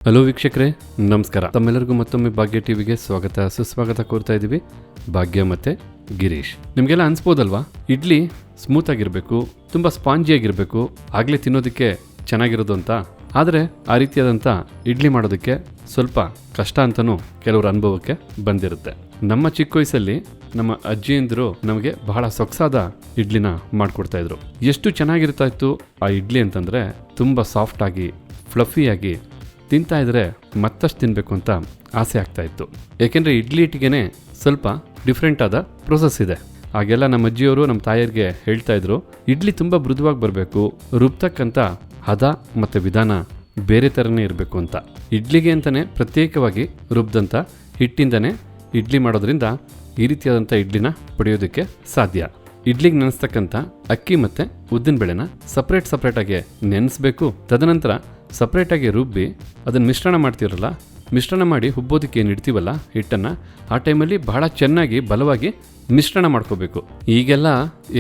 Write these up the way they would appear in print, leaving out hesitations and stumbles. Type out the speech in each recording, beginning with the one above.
Hello ವೀಕ್ಷಕರೇ, ನಮಸ್ಕಾರ. ತಮ್ಮೆಲ್ಲರಿಗೂ ಮತ್ತೊಮ್ಮೆ ಭಾಗ್ಯ ಟಿವಿಗೆ ಸ್ವಾಗತ ಸುಸ್ವಾಗತ ಕೋರ್ತಾ ಇದ್ದೀವಿ. ಭಾಗ್ಯ ಮತ್ತೆ ಗಿರೀಶ್. ನಿಮಗೆಲ್ಲ ಅನ್ಸ್ಬೋದಲ್ವಾ, ಇಡ್ಲಿ ಸ್ಮೂತ್ ಆಗಿರಬೇಕು, ತುಂಬ ಸ್ಪಾಂಜಿಯಾಗಿರಬೇಕು, ಆಗಲೇ ತಿನ್ನೋದಕ್ಕೆ ಚೆನ್ನಾಗಿರೋದು ಅಂತ. ಆದರೆ ಆ ರೀತಿಯಾದಂಥ ಇಡ್ಲಿ ಮಾಡೋದಕ್ಕೆ ಸ್ವಲ್ಪ ಕಷ್ಟ ಅಂತಲೂ ಕೆಲವರ ಅನುಭವಕ್ಕೆ ಬಂದಿರುತ್ತೆ. ನಮ್ಮ ಚಿಕ್ಕ ವಯಸ್ಸಲ್ಲಿ ನಮ್ಮ ಅಜ್ಜಿಯಂದಿರು ನಮಗೆ ಬಹಳ ಸೊಗಸಾದ ಇಡ್ಲಿನ ಮಾಡಿಕೊಡ್ತಾ ಇದ್ರು. ಎಷ್ಟು ಚೆನ್ನಾಗಿರ್ತಾ ಇತ್ತು ಆ ಇಡ್ಲಿ ಅಂತಂದರೆ, ತುಂಬ ಸಾಫ್ಟಾಗಿ ಫ್ಲಫಿಯಾಗಿ ತಿಂತಾ ಇದ್ರೆ ಮತ್ತಷ್ಟು ತಿನ್ನಬೇಕು ಅಂತ ಆಸೆ ಆಗ್ತಾ ಇತ್ತು. ಏಕೆಂದರೆ ಇಡ್ಲಿ ಹಿಟ್ಟಿಗೆ ಸ್ವಲ್ಪ ಡಿಫ್ರೆಂಟ್ ಆದ ಪ್ರೋಸೆಸ್ ಇದೆ. ಹಾಗೆಲ್ಲ ನಮ್ಮ ಅಜ್ಜಿಯವರು ನಮ್ಮ ತಾಯಿಯರಿಗೆ ಹೇಳ್ತಾ ಇದ್ರು, ಇಡ್ಲಿ ತುಂಬ ಮೃದುವಾಗಿ ಬರಬೇಕು, ರುಬ್ತಕ್ಕಂಥ ಹದ ಮತ್ತು ವಿಧಾನ ಬೇರೆ ಥರನೇ ಇರಬೇಕು ಅಂತ. ಇಡ್ಲಿಗೆ ಅಂತಲೇ ಪ್ರತ್ಯೇಕವಾಗಿ ರುಬ್ದಂಥ ಹಿಟ್ಟಿಂದನೇ ಇಡ್ಲಿ ಮಾಡೋದ್ರಿಂದ ಈ ರೀತಿಯಾದಂಥ ಇಡ್ಲಿನ ಪಡೆಯೋದಕ್ಕೆ ಸಾಧ್ಯ. ಇಡ್ಲಿಗೆ ನೆನೆಸ್ತಕ್ಕಂಥ ಅಕ್ಕಿ ಮತ್ತು ಉದ್ದಿನಬೇಳೆನ ಸಪ್ರೇಟಾಗಿ ನೆನೆಸ್ಬೇಕು. ತದನಂತರ ಸಪ್ರೇಟಾಗಿ ರುಬ್ಬಿ ಅದನ್ನು ಮಿಶ್ರಣ ಮಾಡ್ತಿರಲ್ಲ, ಮಿಶ್ರಣ ಮಾಡಿ ಹುಬ್ಬೋದಕ್ಕೆ ಏನು ಇಡ್ತೀವಲ್ಲ ಹಿಟ್ಟನ್ನು, ಆ ಟೈಮಲ್ಲಿ ಬಹಳ ಚೆನ್ನಾಗಿ ಬಲವಾಗಿ ಮಿಶ್ರಣ ಮಾಡ್ಕೋಬೇಕು. ಈಗೆಲ್ಲ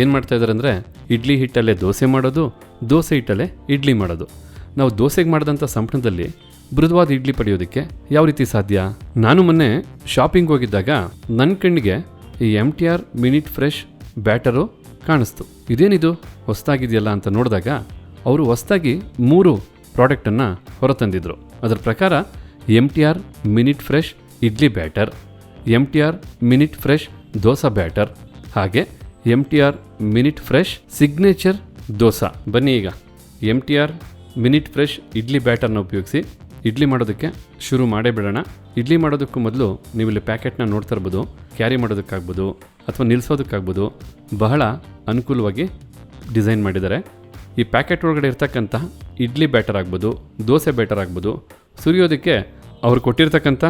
ಏನು ಮಾಡ್ತಾ ಇದ್ದಾರೆ ಅಂದರೆ, ಇಡ್ಲಿ ಹಿಟ್ಟಲ್ಲೇ ದೋಸೆ ಮಾಡೋದು, ದೋಸೆ ಹಿಟ್ಟಲ್ಲೇ ಇಡ್ಲಿ ಮಾಡೋದು. ನಾವು ದೋಸೆಗೆ ಮಾಡಿದಂಥ ಸಂಪಣದಲ್ಲಿ ಮೃದುವಾದ ಇಡ್ಲಿ ಪಡೆಯೋದಕ್ಕೆ ಯಾವ ರೀತಿ ಸಾಧ್ಯ? ನಾನು ಮೊನ್ನೆ ಶಾಪಿಂಗ್ ಹೋಗಿದ್ದಾಗ ನನ್ನ ಕಣ್ಣಿಗೆ ಈ MTR ಮಿನಿಟ್ ಫ್ರೆಶ್ ಬ್ಯಾಟರು ಕಾಣಿಸ್ತು. ಇದೇನಿದು ಹೊಸದಾಗಿದೆಯಲ್ಲ ಅಂತ ನೋಡಿದಾಗ ಅವರು ಹೊಸದಾಗಿ 3 ಪ್ರಾಡಕ್ಟನ್ನು ಹೊರತಂದಿದ್ರು. ಅದರ ಪ್ರಕಾರ MTR minute fresh idli batter, MTR minute fresh dosa batter, ಹಾಗೆ MTR minute fresh signature dosa. ಬನ್ನಿ ಈಗ MTR ಮಿನಿಟ್ ಫ್ರೆಶ್ ಇಡ್ಲಿ ಬ್ಯಾಟರ್ನ ಉಪಯೋಗಿಸಿ ಇಡ್ಲಿ ಮಾಡೋದಕ್ಕೆ ಶುರು ಮಾಡೇ ಬಿಡೋಣ. ಇಡ್ಲಿ ಮಾಡೋದಕ್ಕೂ ಮೊದಲು ನೀವಿಲ್ಲಿ ಪ್ಯಾಕೆಟ್ನ ನೋಡ್ತಾ ಇರ್ಬೋದು. ಕ್ಯಾರಿ ಮಾಡೋದಕ್ಕಾಗ್ಬೋದು ಅಥವಾ ನಿಲ್ಲಿಸೋದಕ್ಕಾಗ್ಬೋದು, ಬಹಳ ಅನುಕೂಲವಾಗಿ ಡಿಸೈನ್ ಮಾಡಿದ್ದಾರೆ. ಈ ಪ್ಯಾಕೆಟ್ ಒಳಗಡೆ ಇರ್ತಕ್ಕಂಥ ಇಡ್ಲಿ ಬ್ಯಾಟರ್ ಆಗ್ಬೋದು, ದೋಸೆ ಬ್ಯಾಟರ್ ಆಗ್ಬೋದು, ಸುರಿಯೋದಕ್ಕೆ ಅವ್ರು ಕೊಟ್ಟಿರ್ತಕ್ಕಂಥ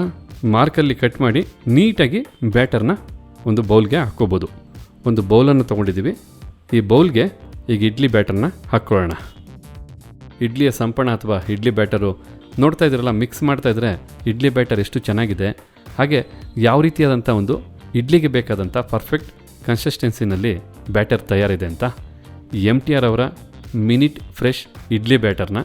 ಮಾರ್ಕಲ್ಲಿ ಕಟ್ ಮಾಡಿ ನೀಟಾಗಿ ಬ್ಯಾಟರ್ನ ಒಂದು ಬೌಲ್ಗೆ ಹಾಕ್ಕೋಬೋದು. ಒಂದು ಬೌಲನ್ನು ತೊಗೊಂಡಿದ್ದೀವಿ. ಈ ಬೌಲ್ಗೆ ಈಗ ಇಡ್ಲಿ ಬ್ಯಾಟರ್ನ ಹಾಕ್ಕೊಳ್ಳೋಣ. ಇಡ್ಲಿಯ ಸಂಪಣ ಅಥವಾ ಇಡ್ಲಿ ಬ್ಯಾಟರು ನೋಡ್ತಾ ಇದ್ದೀರಲ್ಲ, ಮಿಕ್ಸ್ ಮಾಡ್ತಾಯಿದ್ರೆ ಇಡ್ಲಿ ಬ್ಯಾಟರ್ ಎಷ್ಟು ಚೆನ್ನಾಗಿದೆ, ಹಾಗೆ ಯಾವ ರೀತಿಯಾದಂಥ ಒಂದು ಇಡ್ಲಿಗೆ ಬೇಕಾದಂಥ ಪರ್ಫೆಕ್ಟ್ ಕನ್ಸಿಸ್ಟೆನ್ಸಿನಲ್ಲಿ ಬ್ಯಾಟರ್ ತಯಾರಿದೆ ಅಂತ. MTR ಅವರ ಮಿನಿಟ್ ಫ್ರೆಶ್ ಇಡ್ಲಿ ಬ್ಯಾಟರ್ನ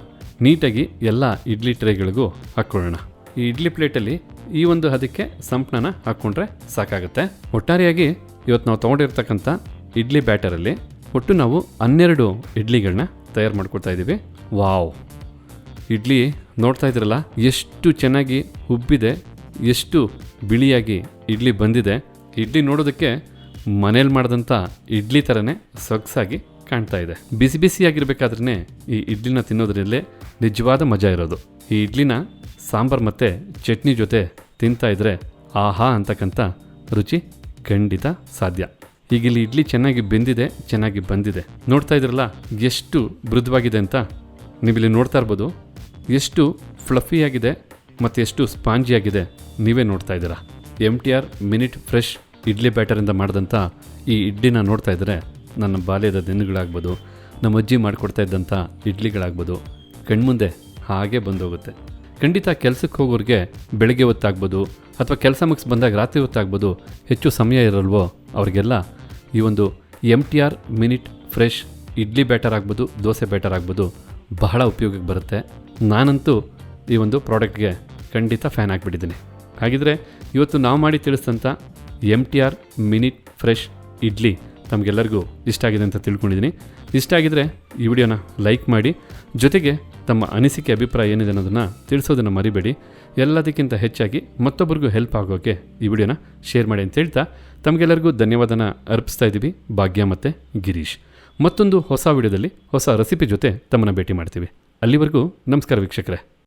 ನೀಟಾಗಿ ಎಲ್ಲ ಇಡ್ಲಿ ಟ್ರೇಗಳಿಗೂ ಹಾಕ್ಕೊಳ್ಳೋಣ. ಈ ಇಡ್ಲಿ ಪ್ಲೇಟಲ್ಲಿ ಈ ಒಂದು ಹದಕ್ಕೆ ಸಂಪಣನ ಹಾಕ್ಕೊಂಡ್ರೆ ಸಾಕಾಗುತ್ತೆ. ಒಟ್ಟಾರೆಯಾಗಿ ಇವತ್ತು ನಾವು ತೊಗೊಂಡಿರ್ತಕ್ಕಂಥ ಇಡ್ಲಿ ಬ್ಯಾಟರಲ್ಲಿ ಒಟ್ಟು ನಾವು 12 ಇಡ್ಲಿಗಳನ್ನ ತಯಾರು ಮಾಡ್ಕೊಳ್ತಾ ಇದ್ದೀವಿ. ವಾವ್, ಇಡ್ಲಿ ನೋಡ್ತಾ ಇದ್ರಲ್ಲ ಎಷ್ಟು ಚೆನ್ನಾಗಿ ಉಬ್ಬಿದೆ, ಎಷ್ಟು ಬಿಳಿಯಾಗಿ ಇಡ್ಲಿ ಬಂದಿದೆ. ಇಡ್ಲಿ ನೋಡೋದಕ್ಕೆ ಮನೇಲಿ ಮಾಡಿದಂಥ ಇಡ್ಲಿ ಥರನೇ ಸೊಗಸಾಗಿ ಕಾಣ್ತಾ ಇದೆ. ಬಿಸಿ ಬಿಸಿಯಾಗಿರ್ಬೇಕಾದ್ರೇ ಈ ಇಡ್ಲಿನ ತಿನ್ನೋದ್ರಲ್ಲೇ ನಿಜವಾದ ಮಜಾ ಇರೋದು. ಈ ಇಡ್ಲಿನ ಸಾಂಬಾರು ಮತ್ತು ಚಟ್ನಿ ಜೊತೆ ತಿಂತಾ ಇದ್ರೆ ಆಹಾ ಅಂತಕ್ಕಂಥ ರುಚಿ ಖಂಡಿತ ಸಾಧ್ಯ. ಈಗ ಇಲ್ಲಿ ಇಡ್ಲಿ ಚೆನ್ನಾಗಿ ಬೆಂದಿದೆ, ಚೆನ್ನಾಗಿ ಬಂದಿದೆ. ನೋಡ್ತಾ ಇದ್ರಲ್ಲ ಎಷ್ಟು ಮೃದುವಾಗಿದೆ ಅಂತ. ನೀವಿಲ್ಲಿ ನೋಡ್ತಾ ಇರ್ಬೋದು ಎಷ್ಟು ಫ್ಲಫಿಯಾಗಿದೆ ಮತ್ತು ಎಷ್ಟು ಸ್ಪಾಂಜಿಯಾಗಿದೆ, ನೀವೇ ನೋಡ್ತಾ ಇದ್ದೀರಾ. MTR ಮಿನಿಟ್ ಫ್ರೆಶ್ ಇಡ್ಲಿ ಬ್ಯಾಟರಿಂದ ಮಾಡಿದಂಥ ಈ ಇಡ್ಲಿನ ನೋಡ್ತಾ ಇದ್ದರೆ ನನ್ನ ಬಾಲ್ಯದ ದಿನಗಳಾಗ್ಬೋದು, ನಮ್ಮ ಅಜ್ಜಿ ಮಾಡಿಕೊಡ್ತಾ ಇದ್ದಂಥ ಇಡ್ಲಿಗಳಾಗ್ಬೋದು ಕಣ್ಮುಂದೆ ಹಾಗೆ ಬಂದೋಗುತ್ತೆ. ಖಂಡಿತ ಕೆಲಸಕ್ಕೆ ಹೋಗೋರಿಗೆ ಬೆಳಗ್ಗೆ ಹೊತ್ತಾಗ್ಬೋದು ಅಥವಾ ಕೆಲಸ ಮುಗಿಸಿ ಬಂದಾಗ ರಾತ್ರಿ ಹೊತ್ತಾಗ್ಬೋದು, ಹೆಚ್ಚು ಸಮಯ ಇರಲ್ವೋ ಅವ್ರಿಗೆಲ್ಲ ಈ ಒಂದು MTR minute fresh idli batter ಆಗ್ಬೋದು, ದೋಸೆ ಬ್ಯಾಟರ್ ಆಗ್ಬೋದು ಬಹಳ ಉಪಯೋಗಕ್ಕೆ ಬರುತ್ತೆ. ನಾನಂತೂ ಈ ಒಂದು ಪ್ರಾಡಕ್ಟ್ಗೆ ಖಂಡಿತ ಫ್ಯಾನ್ ಆಗಿಬಿಟ್ಟಿದ್ದೀನಿ. ಹಾಗಿದ್ರೆ ಇವತ್ತು ನಾವು ಮಾಡಿ ತಿಳಿಸಿದಂಥ MTR ಮಿನಿಟ್ ಫ್ರೆಶ್ ಇಡ್ಲಿ ತಮಗೆಲ್ಲರಿಗೂ ಇಷ್ಟ ಆಗಿದೆ ಅಂತ ತಿಳ್ಕೊಂಡಿದ್ದೀನಿ. ಇಷ್ಟ ಆಗಿದ್ರೆ ಈ ವಿಡಿಯೋನ ಲೈಕ್ ಮಾಡಿ, ಜೊತೆಗೆ ತಮ್ಮ ಅನಿಸಿಕೆ ಅಭಿಪ್ರಾಯ ಏನಿದೆ ಅನ್ನೋದನ್ನು ತಿಳಿಸೋದನ್ನು ಮರಿಬೇಡಿ. ಎಲ್ಲದಕ್ಕಿಂತ ಹೆಚ್ಚಾಗಿ ಮತ್ತೊಬ್ಬರಿಗೂ ಹೆಲ್ಪ್ ಆಗೋಕ್ಕೆ ಈ ವಿಡಿಯೋನ ಶೇರ್ ಮಾಡಿ ಅಂತ ಹೇಳ್ತಾ ತಮಗೆಲ್ಲರಿಗೂ ಧನ್ಯವಾದನ ಅರ್ಪಿಸ್ತಾ ಇದ್ದೀವಿ. ಭಾಗ್ಯ ಮತ್ತು ಗಿರೀಶ್. ಮತ್ತೊಂದು ಹೊಸ ವಿಡಿಯೋದಲ್ಲಿ ಹೊಸ ರೆಸಿಪಿ ಜೊತೆ ತಮ್ಮನ್ನು ಭೇಟಿ ಮಾಡ್ತೀವಿ. ಅಲ್ಲಿವರೆಗೂ ನಮಸ್ಕಾರ ವೀಕ್ಷಕರೇ.